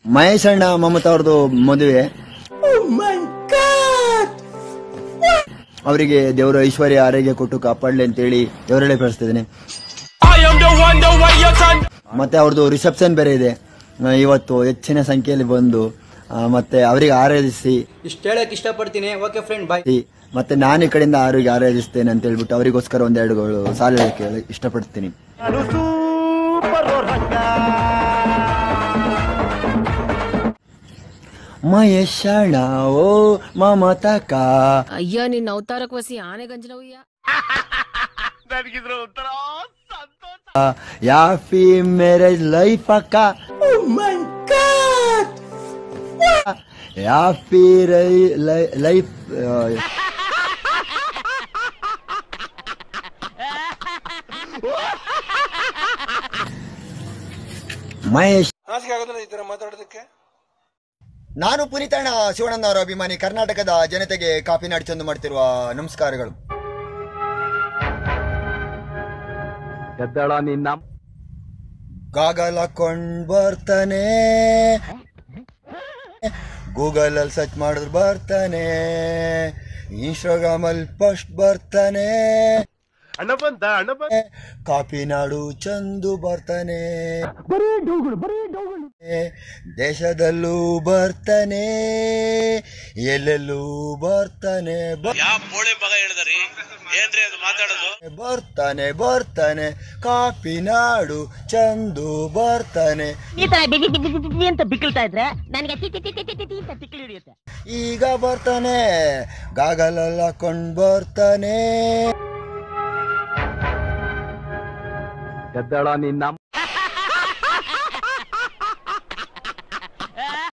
ಮಹೇಶ್ ಅಣ್ಣ ಮಮತಾ ಅವ್ರದ್ದು ಮದುವೆ, ಅವರಿಗೆ ದೇವರು ಐಶ್ವರ್ಯ ಆರೋಗ್ಯ ಕೊಟ್ಟು ಕಾಪಾಡಲಿ ಅಂತೇಳಿ ದೇವರಲ್ಲೇ ಕಳಿಸ್ತಿದ್ದೀನಿ. ಮತ್ತೆ ಅವ್ರದ್ದು ರಿಸೆಪ್ಷನ್ ಬೇರೆ ಇದೆ ಇವತ್ತು, ಹೆಚ್ಚಿನ ಸಂಖ್ಯೆಯಲ್ಲಿ ಬಂದು ಮತ್ತೆ ಅವರಿಗೆ ಆರಾಧಿಸಿ ಇಷ್ಟ ಹೇಳಕ್ ಇಷ್ಟಪಡ್ತೀನಿ. ಓಕೆ ಫ್ರೆಂಡ್, ಬಾಯ್. ಮತ್ತೆ ನಾನು ಈ ಕಡೆಯಿಂದ ಅವರಿಗೆ ಆರಾಧಿಸ್ತೇನೆ ಅಂತ ಹೇಳ್ಬಿಟ್ಟು ಅವರಿಗೋಸ್ಕರ ಒಂದೆರಡು ಸಾಲ ಹೇಳಕ್ಕೆ ಇಷ್ಟಪಡ್ತೀನಿ. ಮಹೇಶಣ್ಣ ಓ ಮಮತಕ ಅಯ್ಯ ನಿನ್ನ ಅವತಾರಕ್ಕೆ ವಸಿ ಆನೆ ಗಂಜಲವಯ್ಯ ಯಾಫಿ ಮ್ಯಾರೇಜ್ ಲೈಫ್ ಅಕ್ಕ, ಯಾಫಿ ಲೈಫ್ ಮಹೇಶ್. ನಾನು ಪುನೀತಣ್ಣ ಶಿವಣ್ಣನ ಅವರ ಅಭಿಮಾನಿ. ಕರ್ನಾಟಕದ ಜನತೆಗೆ ಕಾಫಿ ನಾಡು ಚಂದು ಮಾಡ್ತಿರುವ ನಮಸ್ಕಾರಗಳು. ಗಾಗಲ್ ಹಾಕೊಂಡ್ ಬರ್ತಾನೆ, ಗೂಗಲ್ ಅಲ್ಲಿ ಸರ್ಚ್ ಮಾಡಿದ್ರು ಬರ್ತಾನೆ, ಇನ್ಸ್ಟಾಗ್ರಾಮ್ ಅಲ್ಲಿ ಫಸ್ಟ್ ಬರ್ತಾನೆ, ಕಾಫಿ ನಾಡು ಚಂದು ಬರ್ತಾನೆ, ದೇಶದಲ್ಲೂ ಬರ್ತಾನೆ, ಎಲ್ಲೆಲ್ಲೂ ಬರ್ತಾನೆ, ಬರ್ತಾನೆ ಬರ್ತಾನೆ ಕಾಫಿ ನಾಡು ಚಂದು ಬರ್ತಾನೆ. ಈಗ ಬರ್ತಾನೆ, ಗಾಗಲ್ ಹಾಕೊಂಡ್ ಬರ್ತಾನೆ.